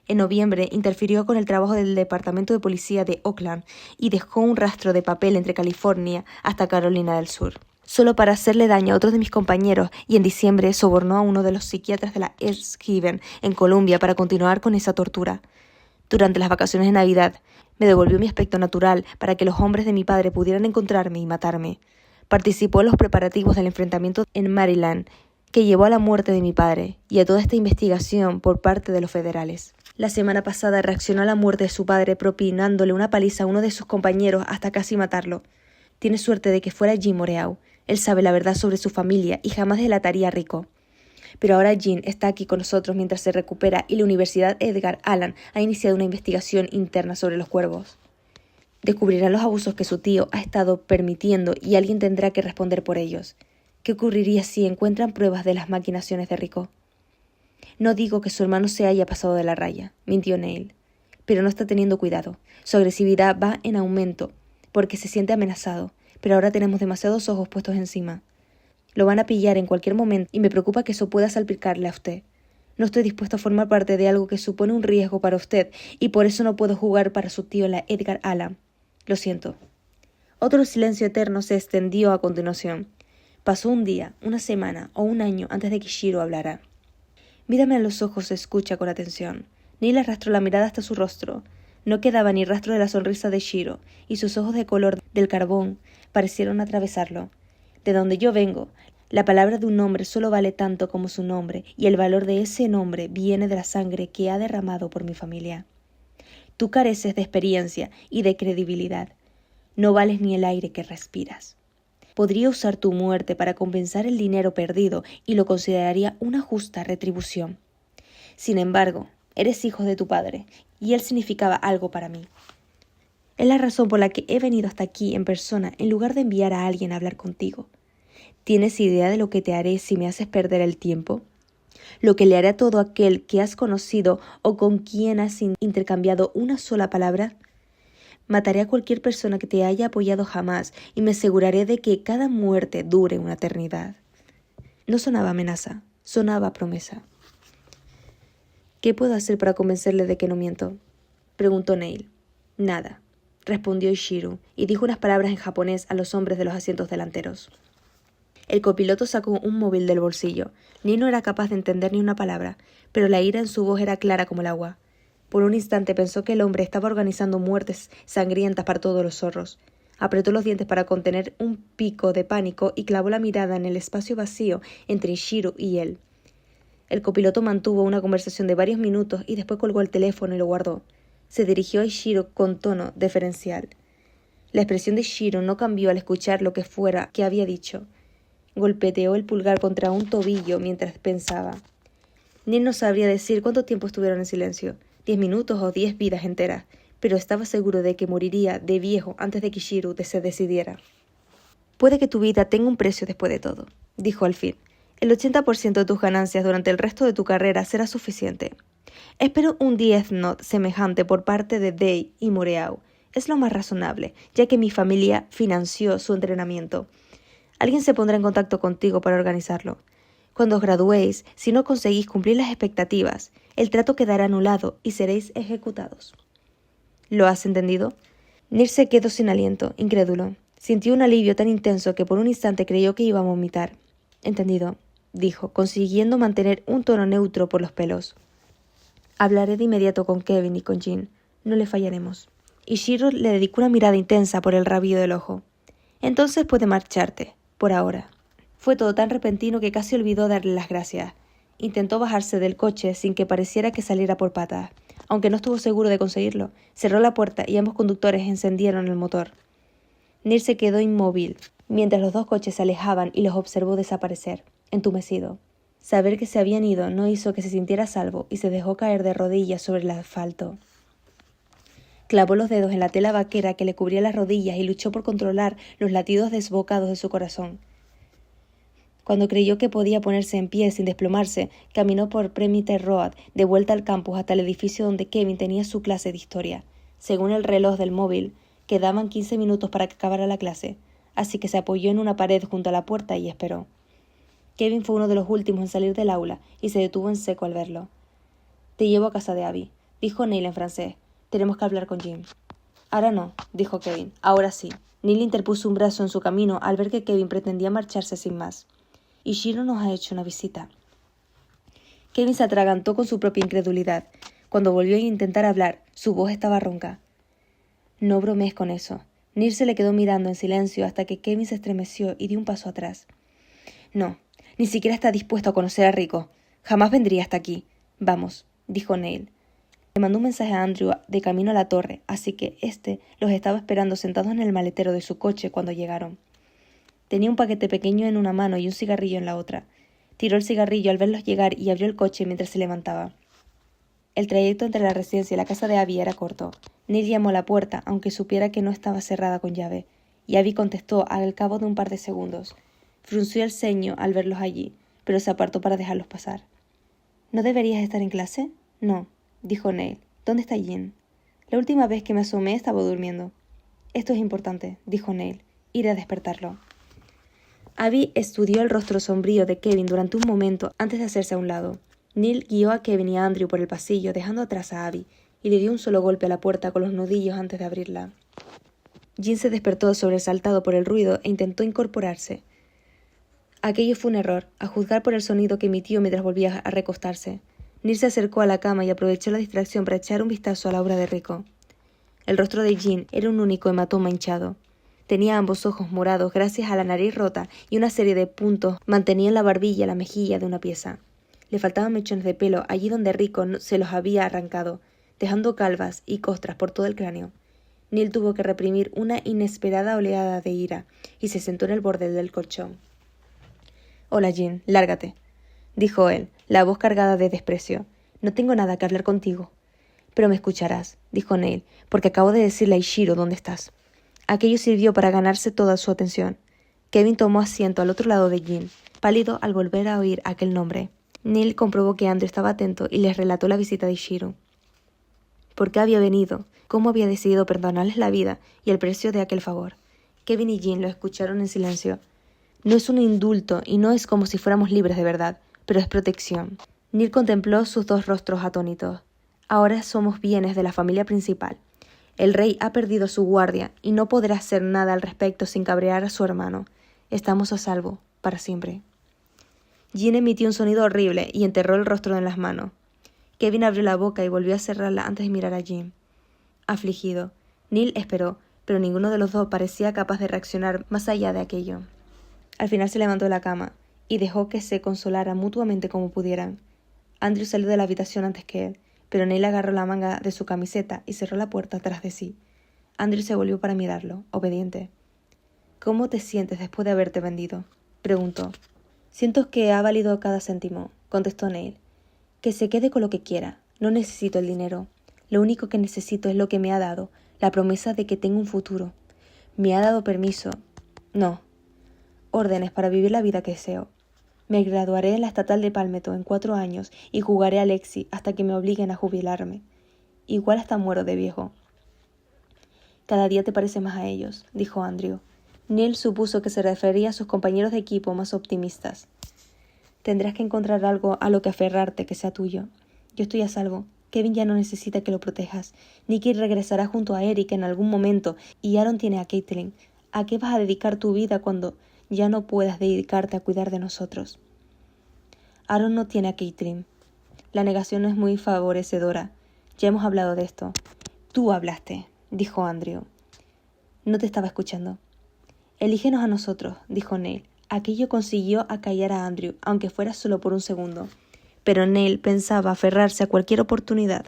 En noviembre interfirió con el trabajo del Departamento de Policía de Oakland y dejó un rastro de papel entre California hasta Carolina del Sur, solo para hacerle daño a otros de mis compañeros, y en diciembre sobornó a uno de los psiquiatras de la East Haven en Colombia para continuar con esa tortura. Durante las vacaciones de Navidad, me devolvió mi aspecto natural para que los hombres de mi padre pudieran encontrarme y matarme. Participó en los preparativos del enfrentamiento en Maryland, que llevó a la muerte de mi padre, y a toda esta investigación por parte de los federales. La semana pasada reaccionó a la muerte de su padre propinándole una paliza a uno de sus compañeros hasta casi matarlo. Tiene suerte de que fuera Jim Moreau. Él sabe la verdad sobre su familia y jamás delataría a Rico. Pero ahora Jim está aquí con nosotros mientras se recupera y la Universidad Edgar Allan ha iniciado una investigación interna sobre los cuervos. Descubrirán los abusos que su tío ha estado permitiendo y alguien tendrá que responder por ellos. ¿Qué ocurriría si encuentran pruebas de las maquinaciones de Rico? No digo que su hermano se haya pasado de la raya, mintió Neil, pero no está teniendo cuidado. Su agresividad va en aumento porque se siente amenazado, pero ahora tenemos demasiados ojos puestos encima. Lo van a pillar en cualquier momento y me preocupa que eso pueda salpicarle a usted. No estoy dispuesto a formar parte de algo que supone un riesgo para usted y por eso no puedo jugar para su tío en la Edgar Allan. Lo siento. Otro silencio eterno se extendió a continuación. Pasó un día, una semana o un año antes de que Shiro hablara. Mírame a los ojos, escucha con atención. Neil arrastró la mirada hasta su rostro. No quedaba ni rastro de la sonrisa de Shiro, y sus ojos de color del carbón parecieron atravesarlo. De donde yo vengo, la palabra de un hombre solo vale tanto como su nombre, y el valor de ese nombre viene de la sangre que ha derramado por mi familia. Tú careces de experiencia y de credibilidad. No vales ni el aire que respiras. Podría usar tu muerte para compensar el dinero perdido y lo consideraría una justa retribución. Sin embargo, eres hijo de tu padre, y él significaba algo para mí. Es la razón por la que he venido hasta aquí en persona en lugar de enviar a alguien a hablar contigo. ¿Tienes idea de lo que te haré si me haces perder el tiempo? Lo que le haré a todo aquel que has conocido o con quien has intercambiado una sola palabra. Mataré a cualquier persona que te haya apoyado jamás y me aseguraré de que cada muerte dure una eternidad. No sonaba amenaza, sonaba promesa. ¿Qué puedo hacer para convencerle de que no miento?, preguntó Neil. Nada, respondió Ishiro, y dijo unas palabras en japonés a los hombres de los asientos delanteros. El copiloto sacó un móvil del bolsillo. Neil no era capaz de entender ni una palabra, pero la ira en su voz era clara como el agua. Por un instante pensó que el hombre estaba organizando muertes sangrientas para todos los zorros. Apretó los dientes para contener un pico de pánico y clavó la mirada en el espacio vacío entre Ishiro y él. El copiloto mantuvo una conversación de varios minutos y después colgó el teléfono y lo guardó. Se dirigió a Ishiro con tono deferencial. La expresión de Ishiro no cambió al escuchar lo que fuera que había dicho. Golpeteó el pulgar contra un tobillo mientras pensaba. Neil no sabría decir cuánto tiempo estuvieron en silencio, 10 minutos o 10 vidas enteras, pero estaba seguro de que moriría de viejo antes de que Ishiro se decidiera. Puede que tu vida tenga un precio después de todo, dijo al fin. El 80% de tus ganancias durante el resto de tu carrera será suficiente. Espero un Death Note semejante por parte de Day y Moreau. Es lo más razonable, ya que mi familia financió su entrenamiento. Alguien se pondrá en contacto contigo para organizarlo. Cuando os graduéis, si no conseguís cumplir las expectativas, el trato quedará anulado y seréis ejecutados. ¿Lo has entendido? Neil se quedó sin aliento, incrédulo. Sintió un alivio tan intenso que por un instante creyó que iba a vomitar. Entendido, dijo, consiguiendo mantener un tono neutro por los pelos. Hablaré de inmediato con Kevin y con Jin. No le fallaremos. Ishiro le dedicó una mirada intensa por el rabillo del ojo. Entonces puede marcharte, por ahora. Fue todo tan repentino que casi olvidó darle las gracias. Intentó bajarse del coche sin que pareciera que saliera por patas. Aunque no estuvo seguro de conseguirlo, cerró la puerta y ambos conductores encendieron el motor. Neil se quedó inmóvil, mientras los dos coches se alejaban y los observó desaparecer, entumecido. Saber que se habían ido no hizo que se sintiera a salvo y se dejó caer de rodillas sobre el asfalto. Clavó los dedos en la tela vaquera que le cubría las rodillas y luchó por controlar los latidos desbocados de su corazón. Cuando creyó que podía ponerse en pie sin desplomarse, caminó por Premite Road de vuelta al campus hasta el edificio donde Kevin tenía su clase de historia. Según el reloj del móvil, quedaban 15 minutos para que acabara la clase, así que se apoyó en una pared junto a la puerta y esperó. Kevin fue uno de los últimos en salir del aula y se detuvo en seco al verlo. «Te llevo a casa de Abby», dijo Neil en francés. Tenemos que hablar con Jim. Ahora no, dijo Kevin. Ahora sí. Neil interpuso un brazo en su camino al ver que Kevin pretendía marcharse sin más. Ishiro nos ha hecho una visita. Kevin se atragantó con su propia incredulidad. Cuando volvió a intentar hablar, su voz estaba ronca. No bromees con eso. Neil se le quedó mirando en silencio hasta que Kevin se estremeció y dio un paso atrás. No, ni siquiera está dispuesto a conocer a Rico. Jamás vendría hasta aquí. Vamos, dijo Neil. Le mandó un mensaje a Andrew de camino a la torre, así que éste los estaba esperando sentados en el maletero de su coche cuando llegaron. Tenía un paquete pequeño en una mano y un cigarrillo en la otra. Tiró el cigarrillo al verlos llegar y abrió el coche mientras se levantaba. El trayecto entre la residencia y la casa de Abby era corto. Neil llamó a la puerta, aunque supiera que no estaba cerrada con llave, y Abby contestó al cabo de un par de segundos. Frunció el ceño al verlos allí, pero se apartó para dejarlos pasar. ¿No deberías estar en clase? No, dijo Neil. ¿Dónde está Jean? La última vez que me asomé estaba durmiendo. Esto es importante, dijo Neil. Iré a despertarlo. Abby estudió el rostro sombrío de Kevin durante un momento antes de hacerse a un lado. Neil guió a Kevin y a Andrew por el pasillo, dejando atrás a Abby, y le dio un solo golpe a la puerta con los nudillos antes de abrirla. Jean se despertó sobresaltado por el ruido e intentó incorporarse. Aquello fue un error, a juzgar por el sonido que emitió mientras volvía a recostarse. Neil se acercó a la cama y aprovechó la distracción para echar un vistazo a la obra de Rico. El rostro de Jean era un único hematoma hinchado. Tenía ambos ojos morados gracias a la nariz rota y una serie de puntos mantenían la barbilla y la mejilla de una pieza. Le faltaban mechones de pelo allí donde Rico se los había arrancado, dejando calvas y costras por todo el cráneo. Neil tuvo que reprimir una inesperada oleada de ira y se sentó en el borde del colchón. «Hola, Jean, lárgate», dijo él, la voz cargada de desprecio. «No tengo nada que hablar contigo». «Pero me escucharás», dijo Neil, «porque acabo de decirle a Ishiro dónde estás». Aquello sirvió para ganarse toda su atención. Kevin tomó asiento al otro lado de Jean, pálido al volver a oír aquel nombre. Neil comprobó que Andrew estaba atento y les relató la visita de Ishiro. Por qué había venido, cómo había decidido perdonarles la vida y el precio de aquel favor. Kevin y Jean lo escucharon en silencio. No es un indulto y no es como si fuéramos libres de verdad, pero es protección. Neil contempló sus dos rostros atónitos. Ahora somos bienes de la familia principal. El rey ha perdido su guardia y no podrá hacer nada al respecto sin cabrear a su hermano. Estamos a salvo, para siempre. Jean emitió un sonido horrible y enterró el rostro en las manos. Kevin abrió la boca y volvió a cerrarla antes de mirar a Jean. Afligido, Neil esperó, pero ninguno de los dos parecía capaz de reaccionar más allá de aquello. Al final se levantó de la cama y dejó que se consolaran mutuamente como pudieran. Andrew salió de la habitación antes que él, pero Neil agarró la manga de su camiseta y cerró la puerta tras de sí. Andrew se volvió para mirarlo, obediente. «¿Cómo te sientes después de haberte vendido?», preguntó. «Siento que ha valido cada céntimo», contestó Neil. «Que se quede con lo que quiera. No necesito el dinero. Lo único que necesito es lo que me ha dado, la promesa de que tengo un futuro. Me ha dado permiso. No. Órdenes para vivir la vida que deseo. Me graduaré en la estatal de Palmetto en 4 años y jugaré a Lexi hasta que me obliguen a jubilarme. Igual hasta muero de viejo». «Cada día te parece más a ellos», dijo Andrew. Neil supuso que se refería a sus compañeros de equipo más optimistas. «Tendrás que encontrar algo a lo que aferrarte que sea tuyo. Yo estoy a salvo. Kevin ya no necesita que lo protejas. Nicky regresará junto a Eric en algún momento y Aaron tiene a Caitlin. ¿A qué vas a dedicar tu vida cuando ya no puedas dedicarte a cuidar de nosotros?» «Aaron no tiene a Caitlin». La negación no es muy favorecedora. Ya hemos hablado de esto. «Tú hablaste», dijo Andrew. «No te estaba escuchando». «Elígenos a nosotros», dijo Neil. Aquello consiguió acallar a Andrew, aunque fuera solo por un segundo. Pero Neil pensaba aferrarse a cualquier oportunidad.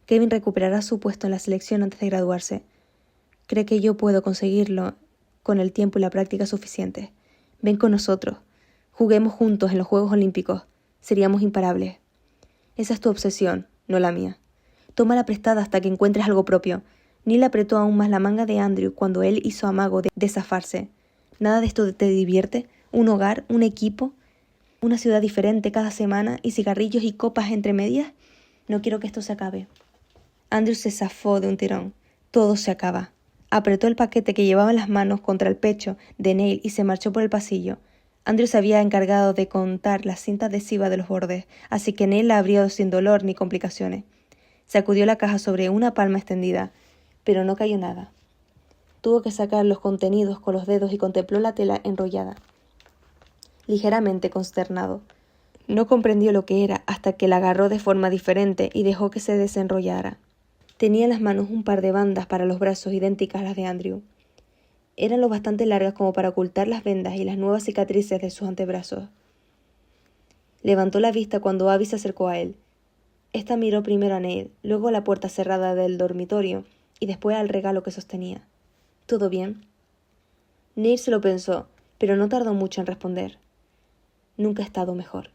Kevin recuperará su puesto en la selección antes de graduarse. «Cree que yo puedo conseguirlo con el tiempo y la práctica suficiente. Ven con nosotros. Juguemos juntos en los Juegos Olímpicos. Seríamos imparables». «Esa es tu obsesión, no la mía. Tómala prestada hasta que encuentres algo propio». Neil apretó aún más la manga de Andrew cuando él hizo amago de zafarse. «¿Nada de esto te divierte? ¿Un hogar? ¿Un equipo? ¿Una ciudad diferente cada semana? ¿Y cigarrillos y copas entre medias? No quiero que esto se acabe». Andrew se zafó de un tirón. «Todo se acaba». Apretó el paquete que llevaba en las manos contra el pecho de Neil y se marchó por el pasillo. Andrew se había encargado de contar la cinta adhesiva de los bordes, así que Neil la abrió sin dolor ni complicaciones. Sacudió la caja sobre una palma extendida, pero no cayó nada. Tuvo que sacar los contenidos con los dedos y contempló la tela enrollada, ligeramente consternado. No comprendió lo que era hasta que la agarró de forma diferente y dejó que se desenrollara. Tenía en las manos un par de bandas para los brazos idénticas a las de Andrew. Eran lo bastante largas como para ocultar las vendas y las nuevas cicatrices de sus antebrazos. Levantó la vista cuando Abby se acercó a él. Esta miró primero a Neil, luego a la puerta cerrada del dormitorio y después al regalo que sostenía. ¿Todo bien? Neil se lo pensó, pero no tardó mucho en responder. Nunca he estado mejor.